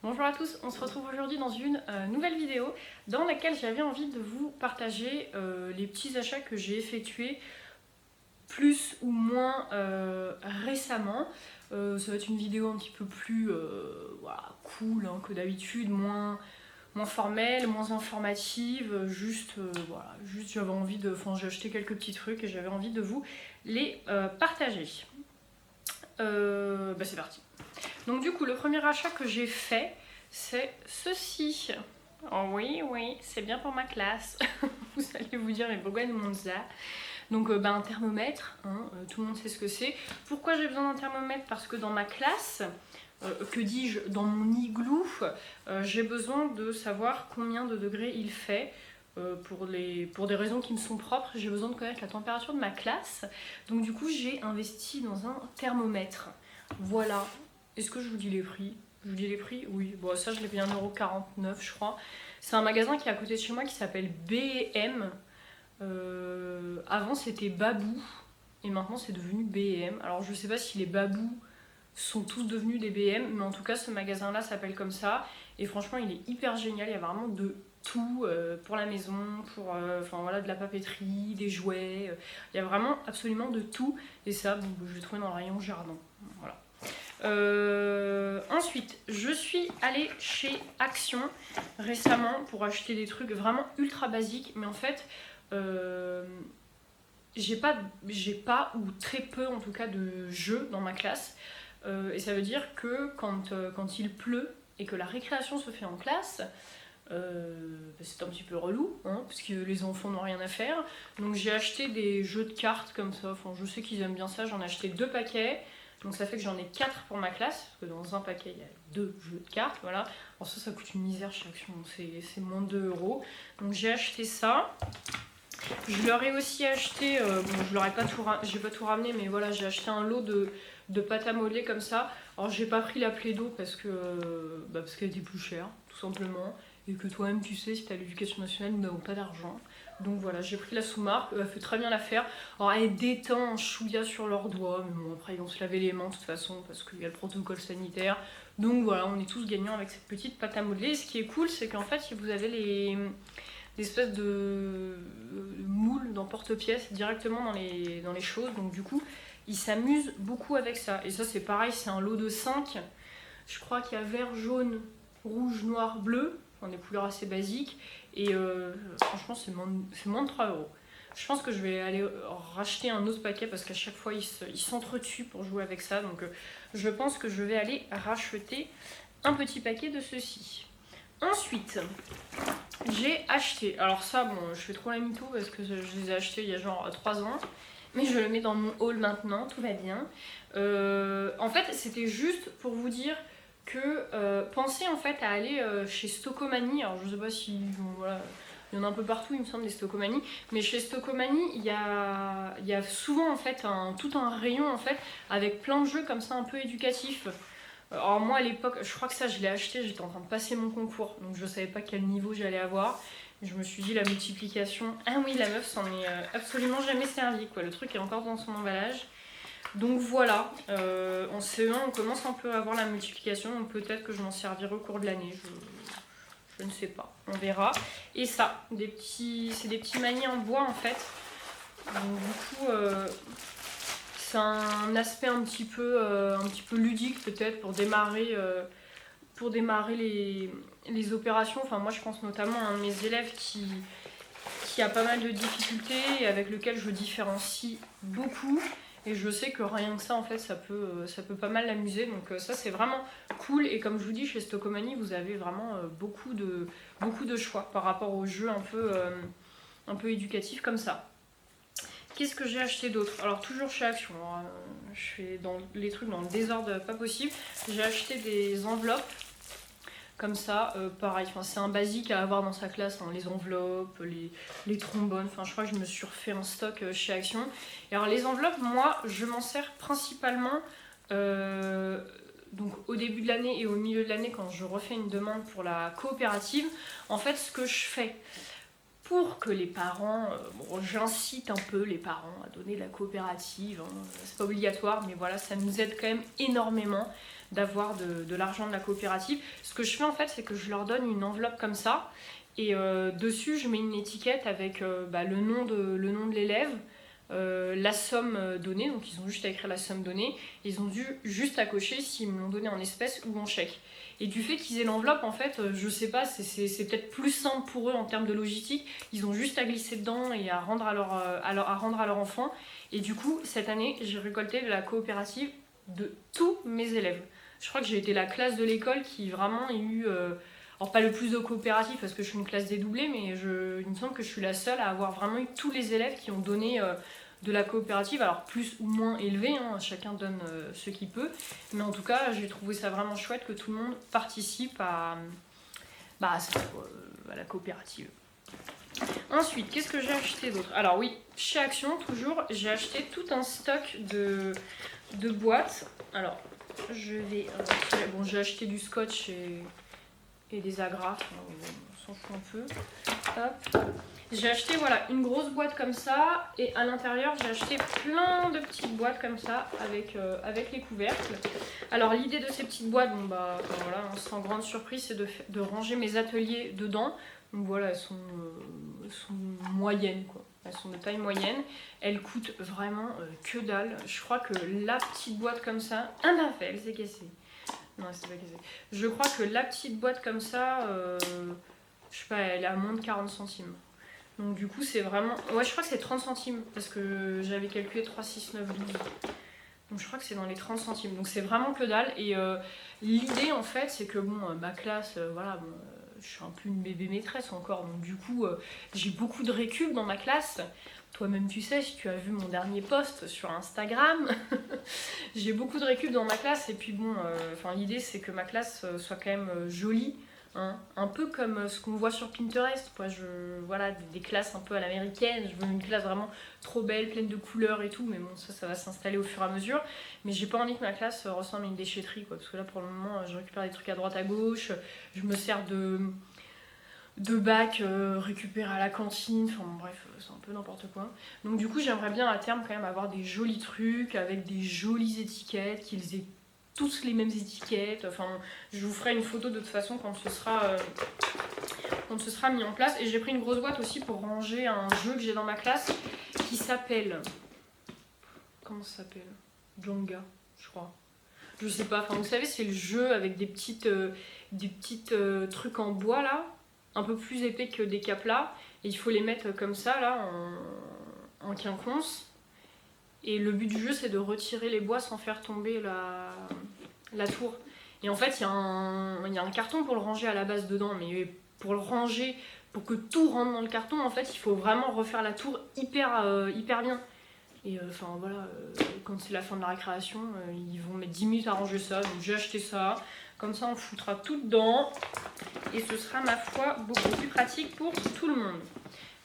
Bonjour à tous, on se retrouve aujourd'hui dans une nouvelle vidéo dans laquelle j'avais envie de vous partager les petits achats que j'ai effectués plus ou moins récemment. Ça va être une vidéo un petit peu plus cool hein, que d'habitude, moins formelle, moins informative, juste j'avais envie de... Enfin j'ai acheté quelques petits trucs et j'avais envie de vous les partager. C'est parti. Donc du coup, le premier achat que j'ai fait, c'est ceci. Oh oui, c'est bien pour ma classe. Vous allez vous dire, mais pourquoi ils montrent ça? Donc un thermomètre, hein, tout le monde sait ce que c'est. Pourquoi j'ai besoin d'un thermomètre? Parce que dans ma classe, que dis-je, dans mon igloo, j'ai besoin de savoir combien de degrés il fait. Pour des raisons qui me sont propres, j'ai besoin de connaître la température de ma classe. Donc du coup, j'ai investi dans un thermomètre. Voilà. Est-ce que je vous dis les prix? Je vous dis les prix? Oui. Bon, ça, je l'ai payé 1,49 €, je crois. C'est un magasin qui est à côté de chez moi qui s'appelle B&M. Avant, c'était Babou. Et maintenant, c'est devenu B&M. Alors, je sais pas si les Babou sont tous devenus des B&M, mais en tout cas, ce magasin-là s'appelle comme ça. Et franchement, il est hyper génial. Il y a vraiment de tout pour la maison, pour de la papeterie, des jouets. Il y a vraiment absolument de tout. Et ça, bon, je l'ai trouvé dans le rayon jardin. Voilà. Ensuite, je suis allée chez Action récemment pour acheter des trucs vraiment ultra basiques, mais en fait, j'ai pas ou très peu en tout cas de jeux dans ma classe. Et ça veut dire que quand il pleut et que la récréation se fait en classe, c'est un petit peu relou, hein, parce que les enfants n'ont rien à faire. Donc j'ai acheté des jeux de cartes comme ça, enfin, je sais qu'ils aiment bien ça, j'en ai acheté 2 paquets. Donc ça fait que j'en ai 4 pour ma classe, parce que dans un paquet il y a 2 jeux de cartes, voilà. Alors ça coûte une misère chez Action, c'est moins de 2 €. Donc j'ai acheté ça. Je leur ai aussi acheté, je leur ai pas j'ai pas tout ramené, mais voilà, j'ai acheté un lot de pâte à modeler comme ça. Alors j'ai pas pris la Plaido parce qu'elle était plus chère, tout simplement. Et que toi-même tu sais, si t'as l'éducation nationale, nous n'avons pas d'argent. Donc voilà, j'ai pris la sous-marque, elle fait très bien l'affaire. Alors elle détend un chouïa sur leurs doigts, mais bon après ils vont se laver les mains de toute façon parce qu'il y a le protocole sanitaire. Donc voilà, on est tous gagnants avec cette petite pâte à modeler. Et ce qui est cool, c'est qu'en fait, si vous avez des espèces de moules d'emporte-pièces directement dans les choses, donc du coup, ils s'amusent beaucoup avec ça. Et ça c'est pareil, c'est un lot de 5. Je crois qu'il y a vert, jaune, rouge, noir, bleu. Des couleurs assez basiques et franchement c'est moins de 3 €. Je pense que je vais aller racheter un autre paquet parce qu'à chaque fois ils s'entretuent pour jouer avec ça, donc je pense que je vais aller racheter un petit paquet de ceci. Ensuite j'ai acheté, alors ça bon je fais trop la mytho parce que je les ai achetés il y a genre 3 ans, mais je le mets dans mon haul maintenant, tout va bien. En fait c'était juste pour vous dire que pensez en fait à aller chez Stocomanie. Alors je sais pas si voilà, il y en a un peu partout il me semble des Stocomanie, mais chez Stocomanie il y a souvent en fait tout un rayon en fait avec plein de jeux comme ça un peu éducatifs. Alors moi à l'époque, je crois que ça je l'ai acheté, j'étais en train de passer mon concours, donc je savais pas quel niveau j'allais avoir. Je me suis dit la multiplication, ah oui la meuf s'en est absolument jamais servie quoi, le truc est encore dans son emballage. Donc voilà, en CE1 on commence un peu à voir la multiplication, donc peut-être que je m'en servirai au cours de l'année, je ne sais pas, on verra. Et ça, c'est des petits manies en bois en fait, donc du coup c'est un aspect un petit peu ludique peut-être pour démarrer les opérations. Enfin moi je pense notamment à un de mes élèves qui a pas mal de difficultés et avec lequel je différencie beaucoup. Et je sais que rien que ça, en fait, ça peut pas mal l'amuser. Donc ça, c'est vraiment cool. Et comme je vous dis, chez Stocomanie, vous avez vraiment beaucoup de choix par rapport aux jeux un peu éducatifs comme ça. Qu'est-ce que j'ai acheté d'autre? Alors toujours chez Action, alors, je fais les trucs dans le désordre pas possible. J'ai acheté des enveloppes comme ça, pareil, c'est un basique à avoir dans sa classe, hein, les enveloppes, les trombones, enfin je crois que je me suis refait un stock chez Action. Et alors les enveloppes, moi je m'en sers principalement donc au début de l'année et au milieu de l'année quand je refais une demande pour la coopérative. En fait ce que je fais pour que les parents, j'incite un peu les parents à donner de la coopérative, hein, c'est pas obligatoire mais voilà ça nous aide quand même énormément. d'avoir de l'argent de la coopérative. Ce que je fais en fait, c'est que je leur donne une enveloppe comme ça, et dessus je mets une étiquette avec le nom de l'élève, la somme donnée, donc ils ont juste à écrire la somme donnée, et ils ont dû juste à cocher s'ils me l'ont donné en espèces ou en chèque. Et du fait qu'ils aient l'enveloppe, en fait, je sais pas, c'est peut-être plus simple pour eux en termes de logistique, ils ont juste à glisser dedans et à rendre à leur enfant. Et du coup, cette année, j'ai récolté de la coopérative de tous mes élèves. Je crois que j'ai été la classe de l'école qui vraiment a eu... alors pas le plus de coopératifs parce que je suis une classe dédoublée, mais il me semble que je suis la seule à avoir vraiment eu tous les élèves qui ont donné de la coopérative, alors plus ou moins élevé, hein, chacun donne ce qu'il peut, mais en tout cas j'ai trouvé ça vraiment chouette que tout le monde participe à la coopérative. Ensuite, qu'est-ce que j'ai acheté d'autre? Alors oui, chez Action, toujours, j'ai acheté tout un stock de boîtes. Alors, je vais... bon, j'ai acheté du scotch et des agrafes, on s'en fout un peu. Hop. J'ai acheté une grosse boîte comme ça, et à l'intérieur j'ai acheté plein de petites boîtes comme ça avec les couvercles. Alors l'idée de ces petites boîtes, sans grande surprise, c'est de ranger mes ateliers dedans. Donc voilà, elles sont moyennes quoi. Elles sont de taille moyenne. Elles coûtent vraiment que dalle. Je crois que la petite boîte comme ça, elle s'est cassée. Non, c'est pas cassé. Je crois que la petite boîte comme ça, je sais pas, elle est à moins de 40 centimes. Donc du coup, c'est vraiment... Ouais, je crois que c'est 30 centimes, parce que j'avais calculé 3, 6, 9, 12. Donc je crois que c'est dans les 30 centimes. Donc c'est vraiment que dalle. Et l'idée, en fait, c'est que ma classe, je suis un peu une bébé maîtresse encore. Donc du coup, j'ai beaucoup de récup dans ma classe. Toi-même, tu sais, si tu as vu mon dernier post sur Instagram, j'ai beaucoup de récup dans ma classe. Et puis l'idée, c'est que ma classe soit quand même jolie. Hein, un peu comme ce qu'on voit sur Pinterest. Voilà, des classes un peu à l'américaine. Je veux une classe vraiment trop belle, pleine de couleurs et tout. Mais bon, ça va s'installer au fur et à mesure. Mais j'ai pas envie que ma classe ressemble à une déchetterie, quoi. Parce que là, pour le moment, je récupère des trucs à droite, à gauche. Je me sers de bacs récupérés à la cantine, bref, c'est un peu n'importe quoi. Donc du coup, j'aimerais bien à terme quand même avoir des jolis trucs avec des jolies étiquettes, qu'ils aient tous les mêmes étiquettes. Je vous ferai une photo de toute façon quand ce sera mis en place. Et j'ai pris une grosse boîte aussi pour ranger un jeu que j'ai dans ma classe qui s'appelle... Comment ça s'appelle? Jenga, je crois. Je sais pas, vous savez, c'est le jeu avec des petites trucs en bois là, un peu plus épais que des caplas, et il faut les mettre comme ça là en quinconce, et le but du jeu c'est de retirer les bois sans faire tomber la tour. Et en fait il y a un carton pour le ranger à la base dedans, mais pour le ranger, pour que tout rentre dans le carton, en fait il faut vraiment refaire la tour hyper bien. Et quand c'est la fin de la récréation, ils vont mettre 10 minutes à ranger ça, donc j'ai acheté ça. Comme ça, on foutra tout dedans. Et ce sera, ma foi, beaucoup plus pratique pour tout le monde.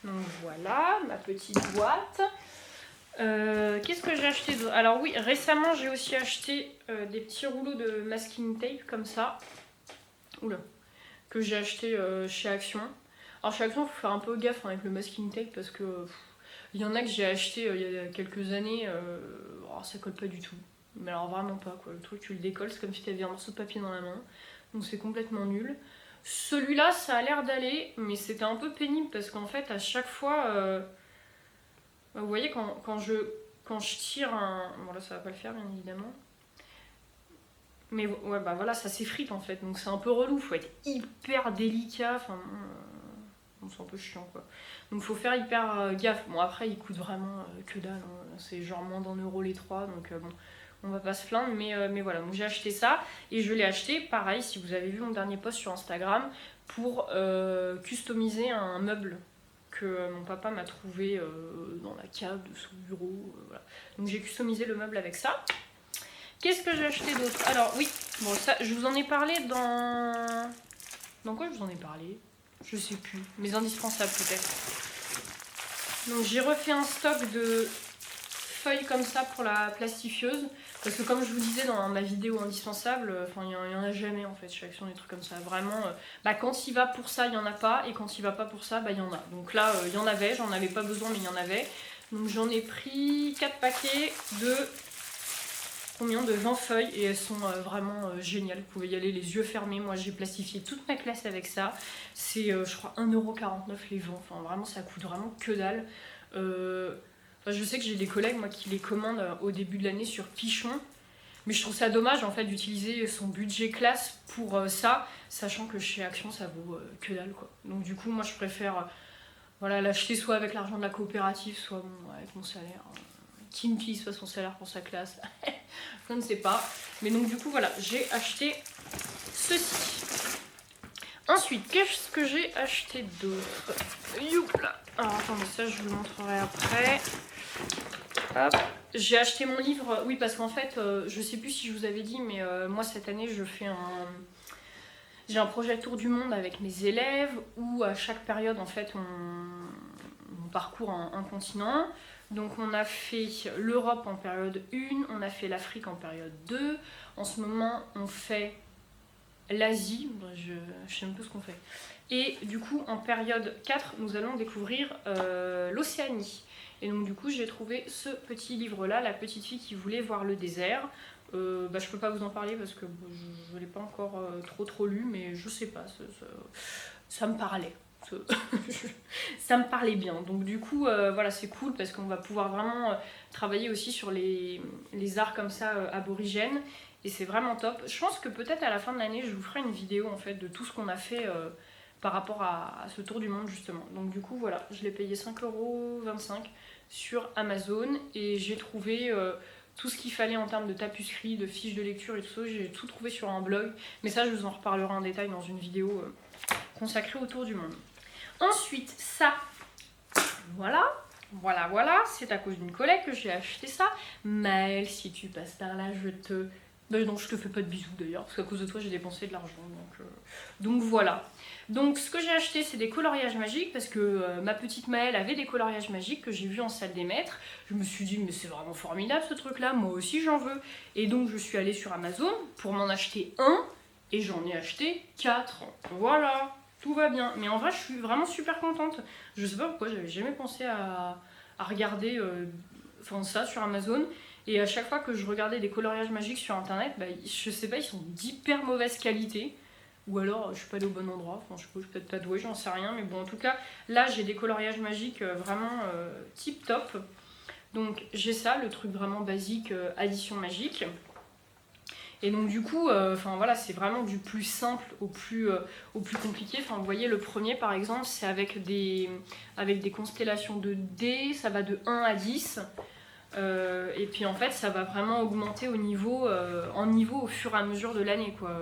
Donc voilà, ma petite boîte. Qu'est-ce que j'ai acheté d'autre? Alors oui, récemment, j'ai aussi acheté des petits rouleaux de masking tape, comme ça. Oula. Que j'ai acheté chez Action. Alors chez Action, il faut faire un peu gaffe avec le masking tape, parce que... il y en a que j'ai acheté il y a quelques années, ça colle pas du tout. Mais alors vraiment pas quoi, le truc tu le décolles, c'est comme si tu avais un morceau de papier dans la main. Donc c'est complètement nul. Celui-là ça a l'air d'aller, mais c'était un peu pénible parce qu'en fait à chaque fois, vous voyez quand je tire un... Bon là ça va pas le faire bien évidemment. Mais ouais voilà, ça s'effrite en fait, donc c'est un peu relou, faut être hyper délicat, c'est un peu chiant quoi. Donc faut faire hyper gaffe. Bon après ils coûtent vraiment que dalle, hein. C'est genre moins d'1 € les 3, donc on va pas se plaindre, mais voilà. Donc j'ai acheté ça, et je l'ai acheté pareil, si vous avez vu mon dernier post sur Instagram, pour customiser un meuble que mon papa m'a trouvé dans la cave de son bureau, voilà. Donc j'ai customisé le meuble avec ça. Qu'est-ce que j'ai acheté d'autre? Alors oui, bon ça je vous en ai parlé dans quoi je vous en ai parlé? Je sais plus, mes indispensables peut-être. Donc j'ai refait un stock de feuilles comme ça pour la plastifieuse, parce que comme je vous disais dans ma vidéo indispensable, il y en a jamais en fait chez Action, des trucs comme ça. Vraiment, quand il va pour ça, il n'y en a pas, et quand il va pas pour ça, il y en a. Donc là, il y en avait, j'en avais pas besoin, mais il y en avait. Donc j'en ai pris 4 paquets de combien de 20 feuilles et elles sont vraiment géniales. Vous pouvez y aller les yeux fermés. Moi j'ai plastifié toute ma classe avec ça. C'est je crois 1,49€ les 20. Enfin vraiment ça coûte vraiment que dalle. Je sais que j'ai des collègues moi qui les commandent au début de l'année sur Pichon. Mais je trouve ça dommage en fait d'utiliser son budget classe pour ça, sachant que chez Action ça vaut que dalle quoi. Donc du coup moi je préfère voilà, l'acheter soit avec l'argent de la coopérative, soit bon, avec mon salaire. Qui me pisse soit son salaire pour sa classe. Je ne sais pas. Mais donc du coup voilà, j'ai acheté ceci. Ensuite, qu'est-ce que j'ai acheté d'autre? Youpla. Alors attendez, ça je vous le montrerai après. Hop. J'ai acheté mon livre, oui parce qu'en fait, je sais plus si je vous avais dit, mais moi cette année j'ai un projet tour du monde avec mes élèves où à chaque période en fait on parcourt un continent. Donc on a fait l'Europe en période 1, on a fait l'Afrique en période 2. En ce moment on fait l'Asie, je sais même pas ce qu'on fait. Et du coup en période 4 nous allons découvrir l'Océanie. Et donc du coup j'ai trouvé ce petit livre là, La petite fille qui voulait voir le désert. Je peux pas vous en parler parce que je l'ai pas encore trop lu, mais je sais pas, ça me parlait. Ça me parlait bien. Donc du coup voilà, c'est cool parce qu'on va pouvoir vraiment travailler aussi sur les arts comme ça aborigènes. Et c'est vraiment top. Je pense que peut-être à la fin de l'année je vous ferai une vidéo en fait de tout ce qu'on a fait par rapport à ce tour du monde justement. Donc du coup voilà, je l'ai payé 5,25€ sur Amazon et j'ai trouvé tout ce qu'il fallait en termes de tapisserie, de fiches de lecture et tout ça. J'ai tout trouvé sur un blog, mais ça je vous en reparlerai en détail dans une vidéo consacrée au tour du monde. Ensuite ça, voilà, c'est à cause d'une collègue que j'ai acheté ça. Maëlle, si tu passes par là, je te... non, je te fais pas de bisous d'ailleurs, parce qu'à cause de toi j'ai dépensé de l'argent, donc voilà. Donc ce que j'ai acheté c'est des coloriages magiques, parce que ma petite Maëlle avait des coloriages magiques que j'ai vus en salle des maîtres. Je me suis dit mais c'est vraiment formidable ce truc là, moi aussi j'en veux. Et donc je suis allée sur Amazon pour m'en acheter un, et j'en ai acheté 4. Voilà, tout va bien. Mais en vrai je suis vraiment super contente. Je sais pas pourquoi j'avais jamais pensé à regarder ça sur Amazon. Et à chaque fois que je regardais des coloriages magiques sur internet, je sais pas, ils sont d'hyper mauvaise qualité. Ou alors je suis pas allée au bon endroit, enfin, je sais pas, je suis peut-être pas douée, j'en sais rien. Mais bon, en tout cas, là j'ai des coloriages magiques vraiment tip top. Donc j'ai ça, le truc vraiment basique, addition magique. Et donc du coup, voilà, c'est vraiment du plus simple au plus compliqué. Enfin, vous voyez, le premier par exemple, c'est avec des constellations de dés, ça va de 1 à 10. Et puis en fait ça va vraiment augmenter en niveau au fur et à mesure de l'année quoi.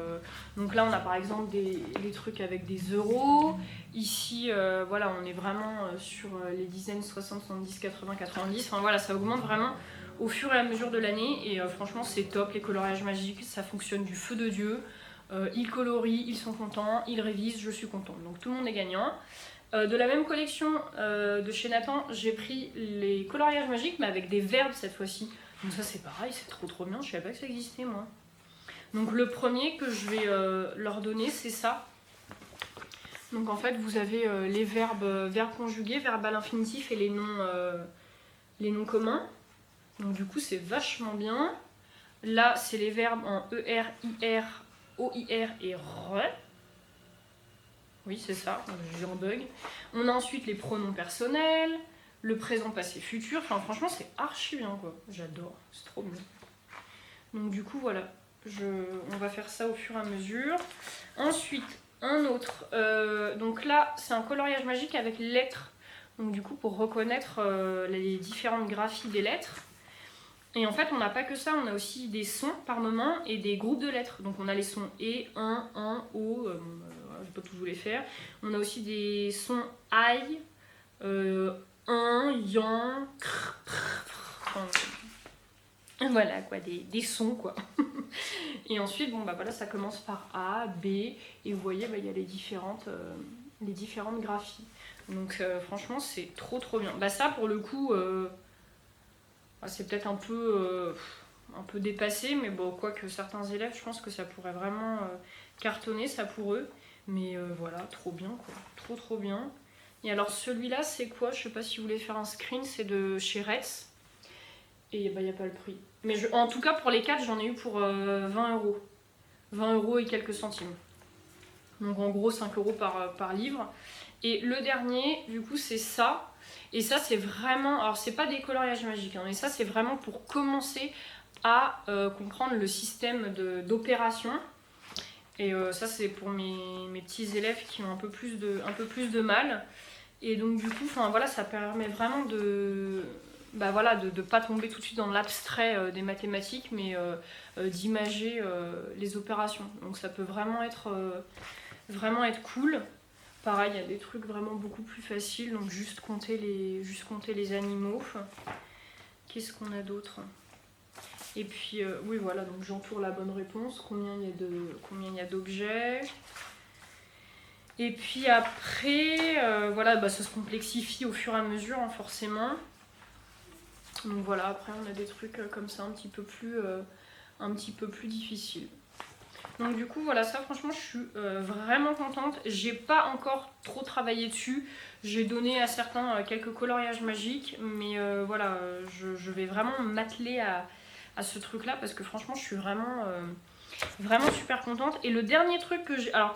Donc là on a par exemple des trucs avec des euros. Ici voilà, on est vraiment sur les dizaines 60, 70, 80, 90. Enfin voilà, ça augmente vraiment au fur et à mesure de l'année. Et franchement c'est top, les coloriages magiques ça fonctionne du feu de Dieu. Ils colorient, ils sont contents, ils révisent, je suis contente. Donc tout le monde est gagnant. De la même collection de chez Nathan, j'ai pris les coloriages magiques, mais avec des verbes cette fois-ci. Donc ça c'est pareil, c'est trop bien, je savais pas que ça existait moi. Donc le premier que je vais leur donner, c'est ça. Donc en fait vous avez les verbes conjugués, verbes à l'infinitif et les noms communs. Donc du coup c'est vachement bien. Là c'est les verbes en ER, IR, OIR et RE. Oui, c'est ça, j'ai un bug. On a ensuite les pronoms personnels, le présent, passé, futur. Enfin, franchement, c'est archi bien, quoi. J'adore, c'est trop bien. Donc, du coup, voilà. On va faire ça au fur et à mesure. Ensuite, un autre. Donc là, c'est un coloriage magique avec les lettres. Donc, du coup, pour reconnaître les différentes graphies des lettres. Et en fait, on n'a pas que ça, on a aussi des sons par moment et des groupes de lettres. Donc, on a les sons E, 1, O. Je vais pas tous vous les faire. On a aussi des sons I, yan, voilà quoi, des sons quoi. Et ensuite, voilà, ça commence par A, B, et vous voyez, il y a les différentes graphies. Donc franchement, c'est trop bien. Ça pour le coup, c'est peut-être un peu dépassé, mais bon, quoique certains élèves, je pense que ça pourrait vraiment cartonner ça pour eux. Mais voilà, trop bien quoi, trop bien. Et alors celui-là c'est quoi? Je sais pas si vous voulez faire un screen, c'est de chez Retz. Et bah, il n'y a pas le prix. Mais en tout cas, pour les 4, j'en ai eu pour 20 euros. 20 euros et quelques centimes. Donc en gros, 5 euros par livre. Et le dernier, du coup, c'est ça. Et ça, c'est vraiment... Alors, c'est pas des coloriages magiques, hein, mais ça, c'est vraiment pour commencer à comprendre le système d'opération. Et ça, c'est pour mes petits élèves qui ont un peu plus de mal. Et donc, du coup, voilà, ça permet vraiment de... Bah voilà, de pas tomber tout de suite dans l'abstrait des mathématiques, mais d'imager les opérations. Donc ça peut vraiment être cool. Pareil, il y a des trucs vraiment beaucoup plus faciles, donc juste compter les animaux. Qu'est-ce qu'on a d'autre? Et puis, oui voilà, donc j'entoure la bonne réponse, combien il y a d'objets. Et puis après, voilà, bah, ça se complexifie au fur et à mesure, hein, forcément. Donc voilà, après on a des trucs comme ça un petit peu plus difficiles. Donc du coup voilà, ça franchement je suis vraiment contente. J'ai pas encore trop travaillé dessus. J'ai donné à certains quelques coloriages magiques, mais voilà, je vais vraiment m'atteler à ce truc là parce que franchement je suis vraiment super contente. Et le dernier truc que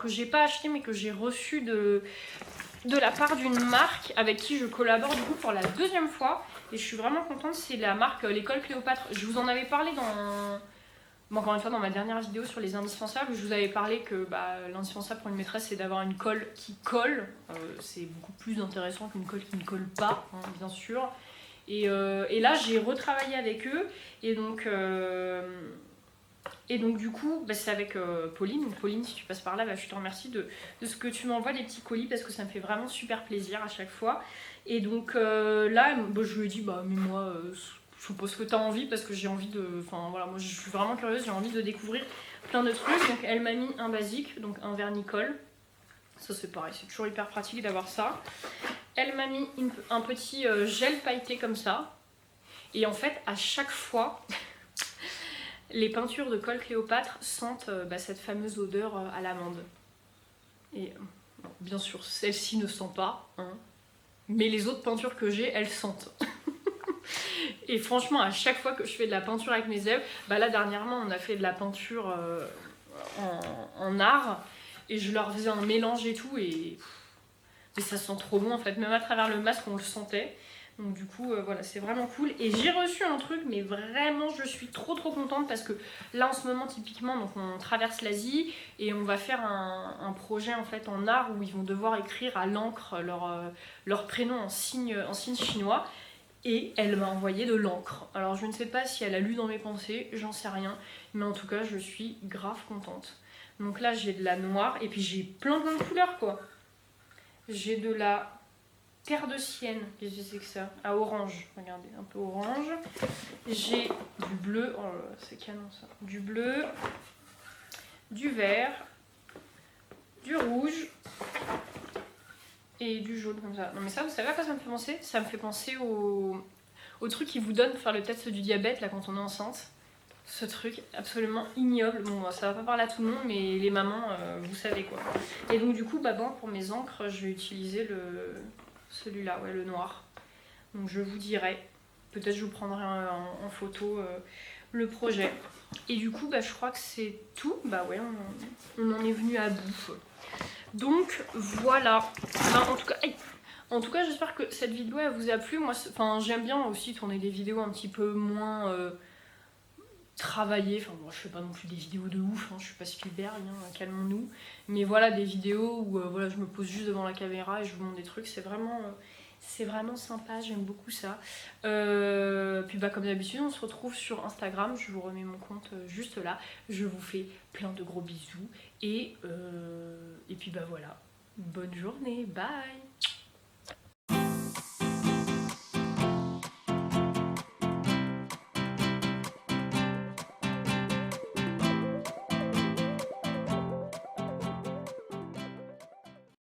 j'ai pas acheté mais que j'ai reçu de la part d'une marque avec qui je collabore du coup pour la 2e fois, et je suis vraiment contente, c'est la marque l'école Cléopâtre. Je vous en avais parlé encore une fois dans ma dernière vidéo sur les indispensables. Je vous avais parlé que l'indispensable pour une maîtresse, c'est d'avoir une colle qui colle. C'est beaucoup plus intéressant qu'une colle qui ne colle pas, hein, bien sûr. Et là j'ai retravaillé avec eux, et donc du coup, c'est avec Pauline. Donc, Pauline, si tu passes par là, je te remercie de ce que tu m'envoies, des petits colis, parce que ça me fait vraiment super plaisir à chaque fois. Et donc là, je lui ai dit, mais moi, je suppose que tu as envie, parce que j'ai envie de... Enfin voilà, moi je suis vraiment curieuse, j'ai envie de découvrir plein de trucs. Donc elle m'a mis un basique, donc un vernicole. Ça c'est pareil, c'est toujours hyper pratique d'avoir ça. Elle m'a mis un petit gel pailleté comme ça. Et en fait, à chaque fois... Les peintures de colle Cléopâtre sentent cette fameuse odeur à l'amande. Et bien sûr, celle-ci ne sent pas, hein, mais les autres peintures que j'ai, elles sentent. Et franchement, à chaque fois que je fais de la peinture avec mes élèves, là dernièrement, on a fait de la peinture en art, et je leur faisais un mélange et tout, et ça sent trop bon en fait, même à travers le masque, on le sentait. Donc du coup, voilà, c'est vraiment cool. Et j'ai reçu un truc, mais vraiment, je suis trop contente parce que là, en ce moment, typiquement, donc on traverse l'Asie et on va faire un projet en fait en art où ils vont devoir écrire à l'encre leur prénom en signe chinois. Et elle m'a envoyé de l'encre. Alors je ne sais pas si elle a lu dans mes pensées, j'en sais rien. Mais en tout cas, je suis grave contente. Donc là, j'ai de la noire et puis j'ai plein de couleurs, quoi. J'ai de la... terre de sienne, qu'est-ce que c'est que ça? À orange, regardez, un peu orange. J'ai du bleu, oh là là, c'est canon ça. Du bleu, du vert, du rouge et du jaune comme ça. Non mais ça, vous savez à quoi ça me fait penser? Ça me fait penser au truc qui vous donne pour faire le test du diabète là quand on est enceinte. Ce truc absolument ignoble. Bon, ça va pas parler à tout le monde, mais les mamans, vous savez quoi. Et donc du coup, pour mes encres, je vais utiliser celui-là, ouais, le noir. Donc je vous dirai, peut-être je vous prendrai en photo le projet. Et du coup, je crois que c'est tout. Ouais, on en est venu à bout. Donc voilà. En tout cas, j'espère que cette vidéo elle vous a plu. Moi, j'aime bien aussi tourner des vidéos un petit peu moins travaillées. Bon, je fais pas non plus des vidéos de ouf, hein, je suis pas Spielberg, hein, calmons-nous. Mais voilà, des vidéos où voilà, je me pose juste devant la caméra et je vous montre des trucs. C'est vraiment sympa, j'aime beaucoup ça. Puis comme d'habitude, on se retrouve sur Instagram. Je vous remets mon compte juste là. Je vous fais plein de gros bisous. Et puis voilà. Bonne journée, bye!